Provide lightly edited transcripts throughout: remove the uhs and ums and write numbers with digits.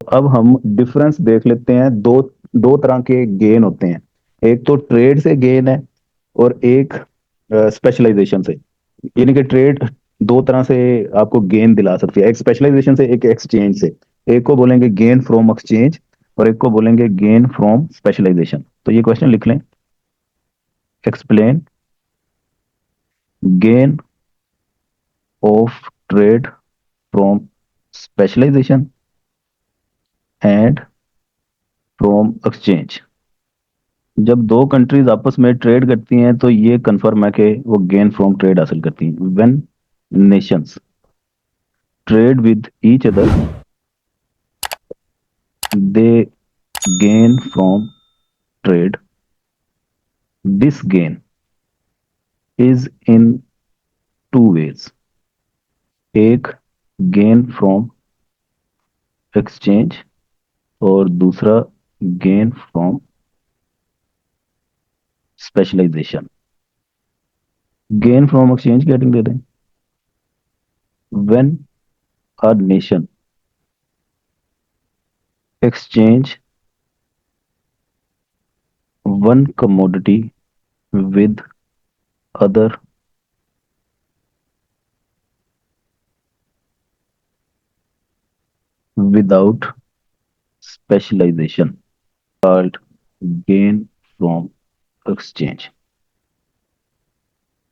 अब हम डिफरेंस देख लेते हैं। दो दो तरह के गेन होते हैं, एक तो ट्रेड से गेन है और एक स्पेशलाइजेशन से। यानी कि ट्रेड दो तरह से आपको गेन दिला सकती है, एक स्पेशलाइजेशन से, एक एक्सचेंज से। एक को बोलेंगे गेन फ्रॉम एक्सचेंज और एक को बोलेंगे गेन फ्रॉम स्पेशलाइजेशन। तो ये क्वेश्चन लिख लें, explain gain of trade from specialisation and from exchange. जब दो कंट्रीज आपस में ट्रेड करती हैं तो ये कंफर्म है कि वो गेन फ्रॉम ट्रेड हासिल करती हैं। When nations trade with each other they gain from trade. This gain is in two ways, एक गेन फ्रॉम एक्सचेंज और दूसरा gain from specialisation. Gain from exchange की हेडिंग दे दें, when a nation exchange one commodity with other without specialization called gain from exchange।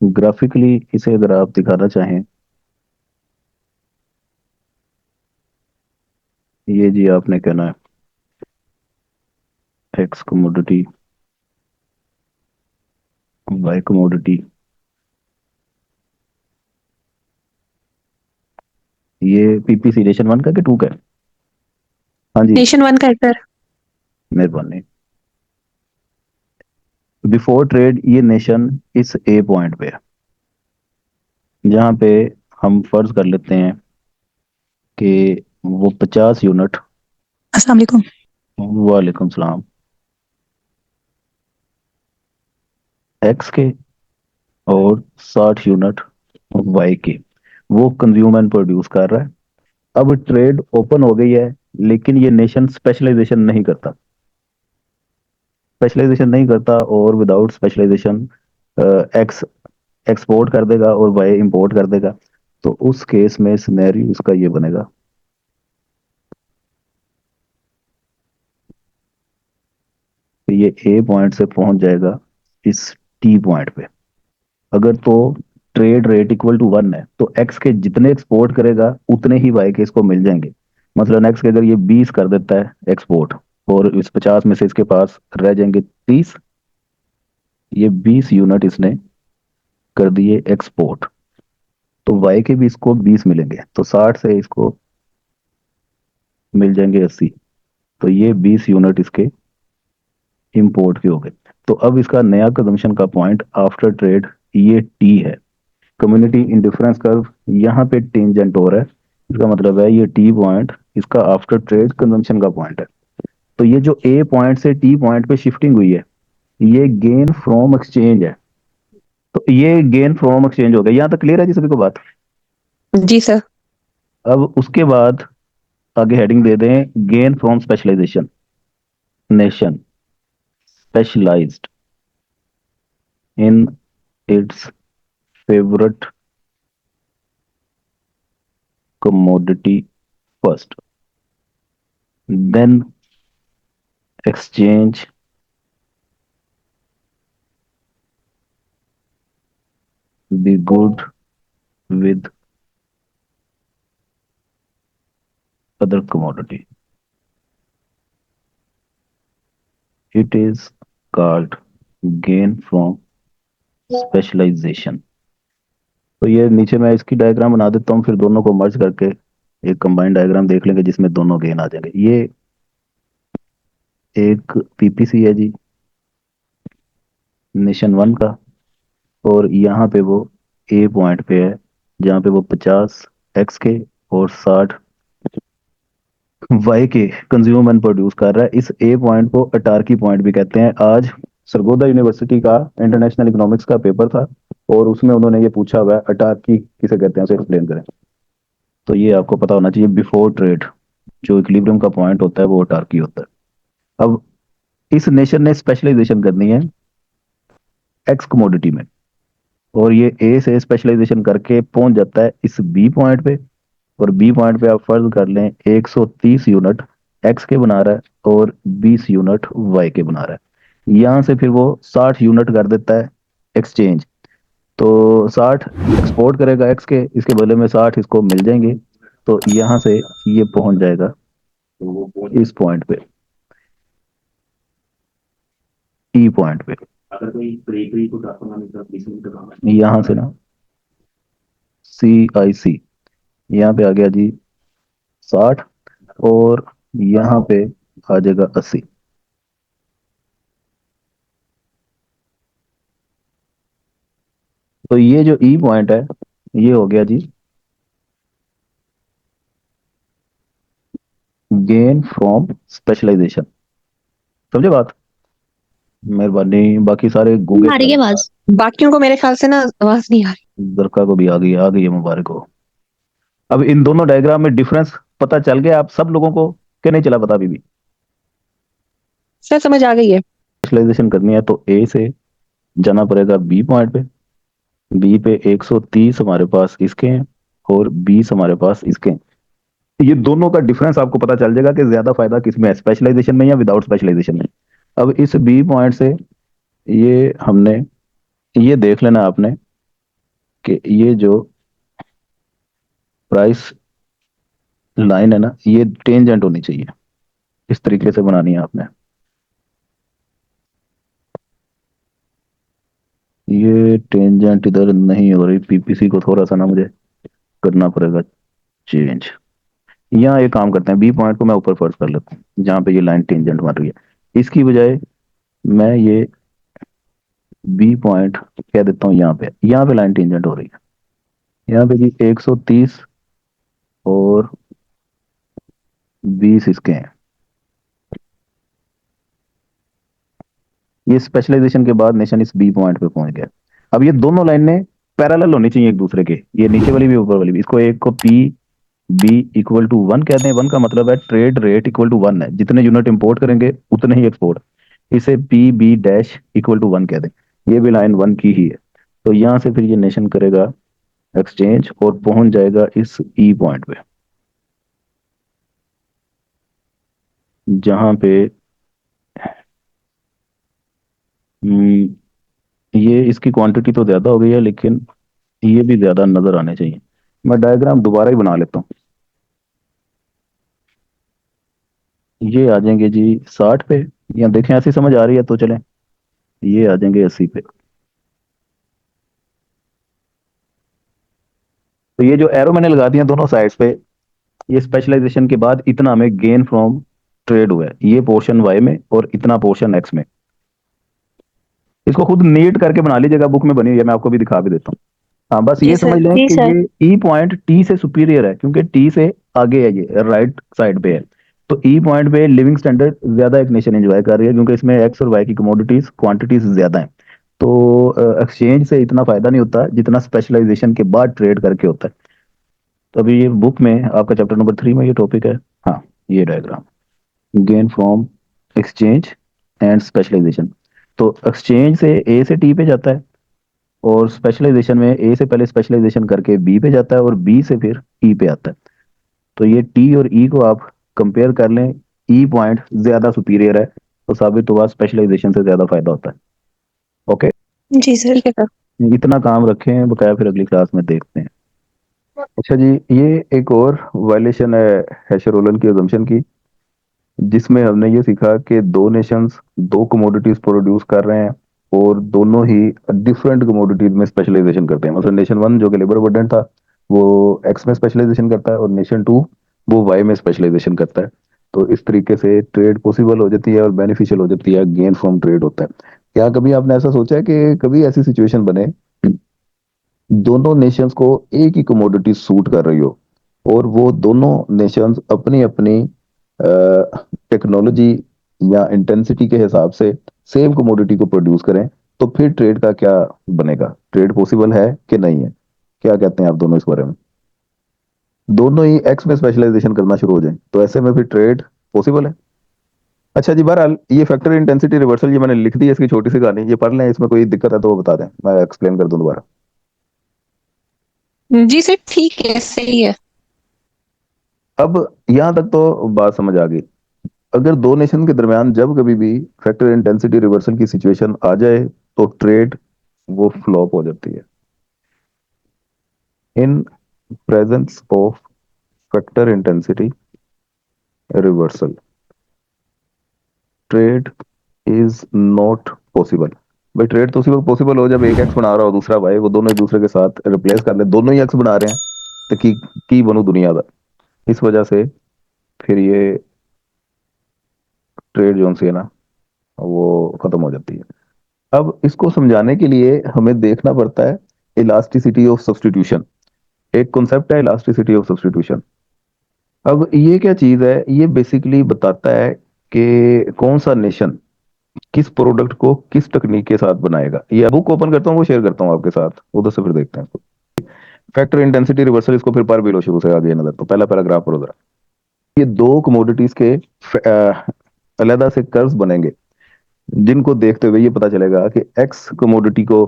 Graphically इसे अगर आप दिखाना चाहें, ये जी आपने कहना है एक्स कमोडिटी, वाई कमोडिटी, ये पीपीसी नेशन वन का कि टू का है? हाँ जी, नेशन वन का है सर। मेहरबानी। बिफोर ट्रेड ये नेशन इस ए पॉइंट पे है, जहाँ पे हम फर्ज कर लेते हैं कि वो 50 यूनिट, अस्सलाम वालेकुम। वालेकुम सलाम, एक्स के और 60 यूनिट वाई के वो कंज्यूम एंड प्रोड्यूस कर रहा है। अब ट्रेड ओपन हो गई है, लेकिन ये नेशन स्पेशलाइजेशन नहीं करता, स्पेशलाइजेशन नहीं करता, और विदाउट स्पेशलाइजेशन एक्स एक्सपोर्ट कर देगा और वाई इंपोर्ट कर देगा। तो उस केस में सिनेरियो इसका ये बनेगा, कि ये ए पॉइंट से पहुंच जाएगा इस टी पॉइंट पे। अगर तो ट्रेड रेट इक्वल टू 1 है तो एक्स के जितने एक्सपोर्ट करेगा उतने ही वाई के इसको मिल जाएंगे। मतलब एक्स के अगर ये 20 कर देता है एक्सपोर्ट और इस 50 में से इसके पास रह जाएंगे 30, ये 20 यूनिट इसने कर दिए एक्सपोर्ट, तो वाई के भी इसको 20 मिलेंगे, तो 60 से इसको मिल जाएंगे 80। तो ये 20 यूनिट इसके इंपोर्ट के हो गए। तो अब इसका नया कंजम्पशन का पॉइंट आफ्टर ट्रेड ये टी है। कम्युनिटी इंडिफरेंस कर्व यहाँ पे टेंजेंट हो रहा है, इसका मतलब है ये टी पॉइंट इसका आफ्टर ट्रेड कंजम्पशन का पॉइंट है। तो ये जो ए पॉइंट से टी पॉइंट पे शिफ्टिंग हुई है, ये गेन फ्रॉम एक्सचेंज है। तो ये गेन फ्रॉम एक्सचेंज हो गया, यहाँ तक क्लियर है जी सभी को बात? जी सर। अब उसके बाद आगे हेडिंग दे दें gain from specialisation. Nation specialised in its favourite commodity first, then exchange the good with other commodity. It is called gain from specialization। तो ये नीचे मैं इसकी डायग्राम बना देता हूँ, फिर दोनों को मर्ज करके एक कंबाइंड डायग्राम देख लेंगे जिसमें दोनों गेन आ जाएंगे। ये एक पीपीसी है जी नेशन वन का, और यहाँ पे वो ए पॉइंट पे है जहाँ पे वो 50 एक्स के और 60 वाई के कंज्यूम एंड प्रोड्यूस कर रहा है। इस ए पॉइंट को अटार्की पॉइंट भी कहते हैं। आज सरगोदा यूनिवर्सिटी का इंटरनेशनल इकोनॉमिक्स का पेपर था और उसमें उन्होंने ये पूछा हुआ है अटार्की किसे कहते हैं, उसे एक्सप्लेन करें। तो ये आपको पता होना चाहिए बिफोर ट्रेड। जो इक्विलिब्रियम का पॉइंट होता है वो ऑटार्की होता है। अब इस नेशन ने स्पेशलाइजेशन करनी है एक्स कमोडिटी में, और ये ए से स्पेशलाइजेशन करके पहुंच जाता है इस बी पॉइंट पे। और बी पॉइंट पे आप फर्ज कर लें 130 यूनिट एक्स के बना रहा है और 20 यूनिट वाई के बना रहा है। यहाँ से फिर वो 60 यूनिट कर देता है एक्सचेंज। तो 60 एक्सपोर्ट करेगा एक्स के, इसके बदले में 60 इसको मिल जाएंगे। तो यहाँ से ये पहुंच जाएगा इस पॉइंट पे, ई पॉइंट पे। यहाँ से ना CIC, यहाँ पे आ गया जी 60, और यहाँ पे आ जाएगा 80। तो ये जो ई पॉइंट है ये हो गया जी गेन फ्रॉम स्पेशलाइजेशन। समझे बात? मेहरबानी। बाकी सारे गूंगे आ रही है आवाज? बाकियों को मेरे ख्याल से ना आवाज नहीं आ रही। दरका को भी आ गई है, मुबारक हो। अब इन दोनों डायग्राम में डिफरेंस पता चल गया आप सब लोगों को कि नहीं चला पता अभी भी? सर समझ आ गई है। स्पेशलाइजेशन करनी है तो ए से जाना पड़ेगा बी पॉइंट पे। बी पे 130 हमारे पास इसके हैं और 20 हमारे पास इसके हैं। ये दोनों का डिफरेंस आपको पता चल जाएगा कि ज्यादा फायदा किसमें है, स्पेशलाइजेशन में या विदाउट स्पेशलाइजेशन में। अब इस बी पॉइंट से ये हमने ये देख लेना आपने कि ये जो प्राइस लाइन है ना ये टेंजेंट होनी चाहिए। इस तरीके से बनानी है आपने। ये टेंजेंट इधर नहीं हो रही, PPC को थोड़ा सा ना मुझे करना पड़ेगा चेंज। यहाँ एक काम करते हैं, बी पॉइंट को मैं ऊपर फर्ज कर लेता हूँ जहाँ पे ये लाइन टेंजेंट मार रही है। इसकी बजाय मैं ये बी पॉइंट कह देता हूँ यहाँ पे लाइन टेंजेंट हो रही है। यहाँ पे जी 130 और 20 इसके हैं। ये स्पेशलाइजेशन के बाद नेशन इस बी पॉइंट पे पहुंच गया। अब ये दोनों लाइनें पैरेलल होनी चाहिए एक दूसरे के, ये नीचे वाली भी ऊपर वाली भी। इसको एक को P B=1 कहते हैं। 1 का मतलब है ट्रेड रेट इक्वल टू 1 है, जितने यूनिट इंपोर्ट करेंगे उतने ही एक्सपोर्ट। इसे PB-1 कह दें। ये भी लाइन 1 की ही है। तो यहाँ से फिर ये नेशन करेगा एक्सचेंज और पहुंच जाएगा इस ई पॉइंट पे, जहां पे हम्म, ये इसकी क्वांटिटी तो ज्यादा हो गई है लेकिन ये भी ज्यादा नजर आने चाहिए। मैं डायग्राम दोबारा ही बना लेता हूँ। ये आ जाएंगे जी 60 पे, या देखें ऐसी समझ आ रही है तो चलें। ये आ जाएंगे 80 पे। तो ये जो एरो मैंने लगा दिया दोनों साइड्स पे, ये स्पेशलाइजेशन के बाद इतना हमें गेन फ्रॉम ट्रेड हुआ है, ये पोर्शन वाई में और इतना पोर्शन एक्स में। इसको खुद नीट करके बना लीजिएगा, बुक में बनी हुई है, मैं आपको भी दिखा भी देता हूँ। हाँ बस जी ये सर। समझ लें जी कि सर। ये ई पॉइंट टी से सुपीरियर है क्योंकि टी से आगे है, ये राइट साइड पे है। तो ई पॉइंट पे लिविंग स्टैंडर्ड ज्यादा एक नेशन एंजॉय कर रही है क्योंकि इसमें एक्स और वाई की कमोडिटीज क्वांटिटीज ज्यादा है। तो एक्सचेंज से इतना फायदा नहीं होता जितना स्पेशलाइजेशन के बाद ट्रेड करके होता है। तो अभी ये बुक में आपका चैप्टर नंबर 3 में ये टॉपिक है। हाँ, ये diagram gain from exchange and specialisation. तो एक्सचेंज से ए से टी पे जाता है, और स्पेशलाइजेशन में ए से पहले स्पेशलाइजेशन करके बी पे जाता है और बी से फिर ई पे आता है। तो ये टी और ई को आप कंपेयर कर लें, ई पॉइंट ज्यादा सुपीरियर है, तो साबित हुआ स्पेशलाइजेशन से ज्यादा फायदा होता है। ओके, जी सर। ठीक है सर। इतना काम रखें, बकाया फिर अगली क्लास में देखते हैं। अच्छा जी, ये एक और वायलेशन है हेशर-ओलन की अजम्पशन की, जिसमें हमने ये सीखा कि दो नेशंस दो कमोडिटीज प्रोड्यूस कर रहे हैं और दोनों ही डिफरेंट कमोडिटीज में स्पेशलाइजेशन करते हैं। मतलब नेशन वन जो कि लेबर अबंडेंट था वो एक्स में स्पेशलाइजेशन करता है, और नेशन टू वो वाई में स्पेशलाइजेशन करता है। तो इस तरीके से ट्रेड पॉसिबल हो जाती है और बेनिफिशियल हो जाती है, गेन फ्रॉम ट्रेड होता है। क्या कभी आपने ऐसा सोचा है कि कभी ऐसी सिचुएशन बने दोनों नेशंस को एक ही कमोडिटी सूट कर रही हो, और वो दोनों नेशंस अपनी अपनी टेक्नोलॉजी या इंटेंसिटी के हिसाब से सेम कमोडिटी को प्रोड्यूस करें, तो फिर ट्रेड का क्या बनेगा? ट्रेड पॉसिबल है कि नहीं है? क्या कहते हैं आप दोनों इस बारे में? दोनों ही एक्स में स्पेशलाइजेशन करना शुरू हो जाए तो ऐसे में फिर ट्रेड पॉसिबल है। अच्छा जी, बहरहाल ये फैक्टर इंटेंसिटी रिवर्सल ये मैंने लिख दी है, इसकी छोटी सी कहानी ये पढ़ लें, इसमें कोई दिक्कत है तो वो बता दें, मैं एक्सप्लेन कर दूं दोबारा। जी सर, ठीक है, सही है। अब यहां तक तो बात समझ आ गई। अगर दो नेशन के दरमियान जब कभी भी फैक्टर इंटेंसिटी रिवर्सल की सिचुएशन आ जाए तो ट्रेड वो फ्लॉप हो जाती है। In presence of factor intensity reversal trade is not possible. भाई ट्रेड तो उसी वक्त पॉसिबल हो जब एक एक्स बना रहा हो दूसरा वाई, वो दोनों एक दूसरे के साथ रिप्लेस कर ले, दोनों ही एक्स बना रहे हैं तो की बनू दुनिया का। इस वजह से फिर ये ट्रेड जोन सी है ना, वो खत्म हो जाती है। अब इसको समझाने के लिए हमें देखना पड़ता है इलास्टिसिटी ऑफ सब्स्टिट्यूशन। एक कॉन्सेप्ट है इलास्टिसिटी ऑफ सब्स्टिट्यूशन। अब ये क्या चीज है, ये बेसिकली बताता है कि कौन सा नेशन किस प्रोडक्ट को किस टेक्निक के साथ बनाएगा। ये बुक ओपन करता हूँ, वो शेयर करता हूँ आपके साथ, उधर से फिर देखते हैं इसको। फैक्टर इंटेंसिटी रिवर्सल, इसको फिर पढ़ भी लो शुरू से आगे नजर, तो पहला पैराग्राफ पढ़ो जरा। ये दो कमोडिटीज के अलहदा से कर्व्स बनेंगे जिनको देखते हुए ये पता चलेगा कि एक्स कमोडिटी को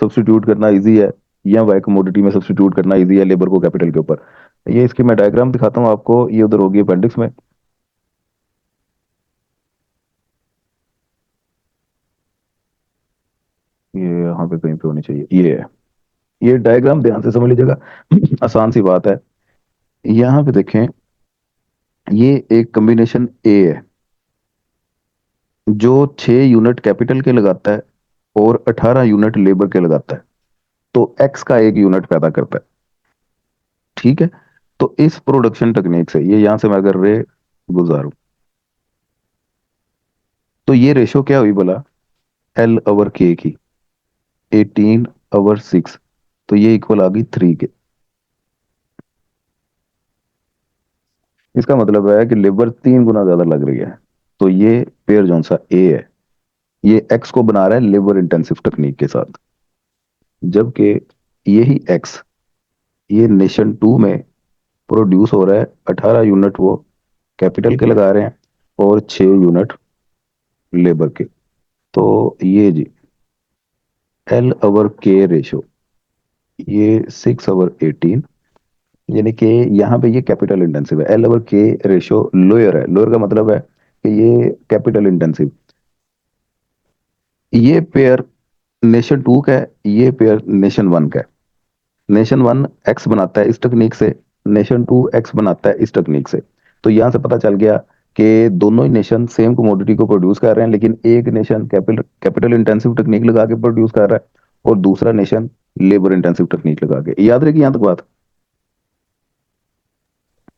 सब्स्टिट्यूट करना इजी है या वाई कमोडिटी में सब्स्टिट्यूट करना इजी है लेबर को कैपिटल के ऊपर। ये इसकी मैं डायग्राम दिखाता हूँ आपको, ये उधर होगी अपेंडिक्स में। ये यहाँ पे कहीं पे होनी चाहिए, ये है। ये डायग्राम ध्यान से समझ लीजिएगा आसान सी बात है। यहाँ पे देखें, ये एक कॉम्बिनेशन ए है जो 6 यूनिट कैपिटल के लगाता है और 18 यूनिट लेबर के लगाता है, तो एक्स का एक यूनिट पैदा करता है। ठीक है। तो इस प्रोडक्शन टेक्निक से ये यहां से मैं अगर रे गुजारूं तो ये रेशो क्या हुई बोला, एल ओवर के की 18/6, तो ये इक्वल आ गई 3 के। इसका मतलब है कि लेबर 3 गुना ज्यादा लग रही है। तो ये पेयर जोन सा ए है, ये एक्स को बना रहा है लेबर इंटेंसिव टेक्निक के साथ, जबकि यही एक्स ये नेशन टू में प्रोड्यूस हो रहा है। 18 यूनिट वो कैपिटल के लगा रहे हैं और 6 यूनिट लेबर के। तो ये जी एल ओवर के रेशो, ये 6/18, यानी कि यहाँ पे ये कैपिटल इंटेंसिव है। एल ओवर के रेशो लोअर है, लोअर का मतलब है कि ये कैपिटल इंटेंसिव। ये पेयर नेशन टू का है, ये पेयर नेशन वन का है। नेशन वन एक्स बनाता है इस टेक्निक से, नेशन टू एक्स बनाता है इस टेक्निक से। तो यहाँ से पता चल गया कि दोनों ही नेशन सेम कमोडिटी को प्रोड्यूस कर रहे हैं, लेकिन एक nation capital capital intensive technique लगा के प्रोड्यूस कर रहा है और दूसरा नेशन लेबर इंटेंसिव टेक्निक लगा के। याद रहेगी यहाँ तक बात।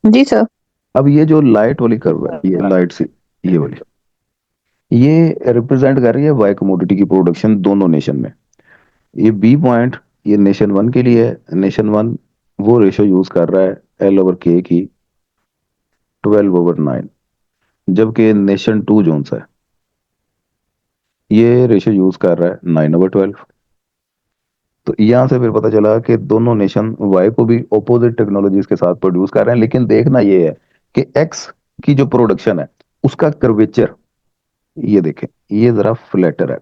जी सर। अब ये जो लाइट वाली कर्व है, ये लाइट सी, ये वाली, ये रिप्रेजेंट कर रही है वाई कमोडिटी की प्रोडक्शन दोनों नेशन में। ये बी पॉइंट ये नेशन वन के लिए है। नेशन वन वो रेशो यूज कर रहा है एल ओवर के की 12/9, जबकि नेशन टू जोन सा है ये रेशो यूज कर रहा है 9/12। तो यहाँ से फिर पता चला कि दोनों नेशन वाई को भी ओपोजिट टेक्नोलॉजीज के साथ प्रोड्यूस कर रहे हैं, लेकिन देखना ये है कि एक्स की जो प्रोडक्शन है उसका कर्वेचर, ये देखें, ये जरा फ्लैटर है,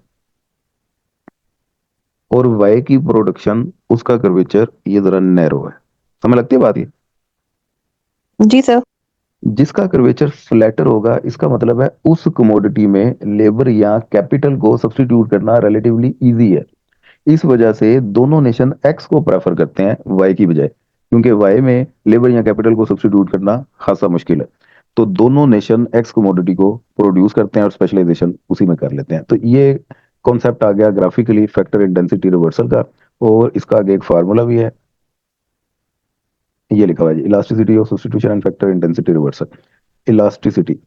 और वाई की प्रोडक्शन उसका कर्वेचर ये जरा नैरो है। समझ लगती है बात ये। जी सर। जिसका कर्वेचर फ्लैटर होगा इसका मतलब है उस कमोडिटी में लेबर या कैपिटल को सब्स्टिट्यूट करना रिलेटिवली इजी है। इस वजह से दोनों नेशन एक्स को प्रेफर करते हैं वाई की बजाय, क्योंकि वाई में लेबर या कैपिटल को सब्स्टिट्यूट करना खासा मुश्किल है। तो दोनों नेशन एक्स कमोडिटी को प्रोड्यूस करते हैं और स्पेशलाइजेशन उसी में कर लेते हैं। तो ये कॉन्सेप्ट आ गया ग्राफिकली फैक्टर इंटेंसिटी रिवर्सल का, और इसका आगे एक फार्मूला भी है, ये लिखा हुआ है elasticity of substitution and factor intensity reversal. Elasticity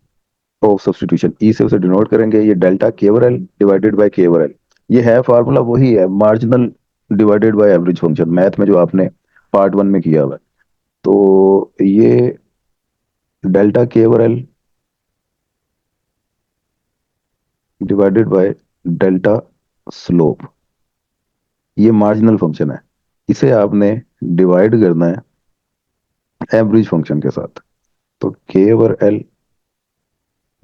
of substitution E से उसे डिनोट करेंगे, ये delta K over L divided by K over L. ये है फार्मूला वही है, marginal divided by average function, math में जो आपने पार्ट वन में किया हुआ है। तो ये delta K over L divided by delta slope, ये मार्जिनल फंक्शन है। इसे आपने डिवाइड करना है एवरेज फंक्शन के साथ। तो के over L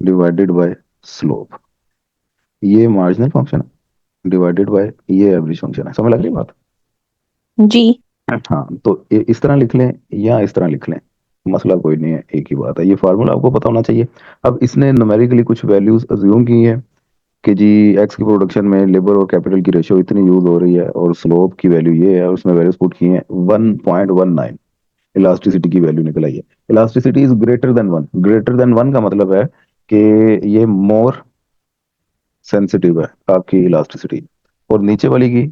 divided bye slope, ये मार्जिनल फंक्शन है डिवाइडेड बाय ये एवरेज फंक्शन है। समझ लग रही बात? जी। हाँ, तो इस तरह लिख लें या इस तरह लिख लें, मसला कोई नहीं है, एक ही बात है। ये फार्मूला आपको पता होना चाहिए। अब इसने न्यूमेरिकली कुछ वैल्यूज अज्यूम की है कि जी एक्स की प्रोडक्शन में लेबर और कैपिटल की रेशियो इतनी यूज हो रही है और स्लोप की वैल्यू ये है, और उसमें वैल्यूज पुट की है 1.19, इलास्टिसिटी की वैल्यू निकल आई है। Elasticity is greater than one. Greater than one का मतलब है कि ये मोर सेंसिटिव है आपकी इलास्टिसिटी, और नीचे वाली की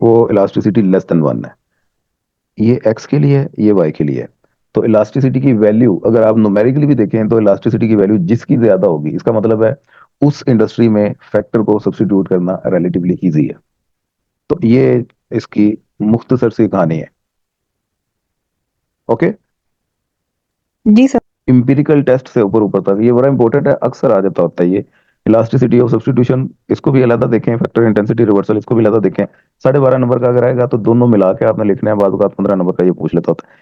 वो इलास्टिसिटी लेस देन वन है। ये एक्स के लिए है, ये वाई के लिए है। तो इलास्टिसिटी की वैल्यू अगर आप न्यूमेरिकली भी देखें तो इलास्टिसिटी की वैल्यू जिसकी ज्यादा होगी, इसका मतलब है उस इंडस्ट्री में फैक्टर को सब्स्टिट्यूट करना रिलेटिवली इजी है। तो ये इसकी मुख्तसर सी कहानी है। ओके। जी सर। इंपिरिकल टेस्ट से ऊपर ऊपर तक ये बड़ा इंपॉर्टेंट है, अक्सर आ जाता होता है ये। इलास्टिसिटी ऑफ सब्स्टिट्यूशन, इसको भी अलग देखें, फैक्टर इंटेंसिटी रिवर्सल इसको भी अलग देखें। 12.5 नंबर का अगर आएगा तो दोनों मिला के आपने लिखना है, बाद का 15 नंबर का ये पूछ लेता होता है।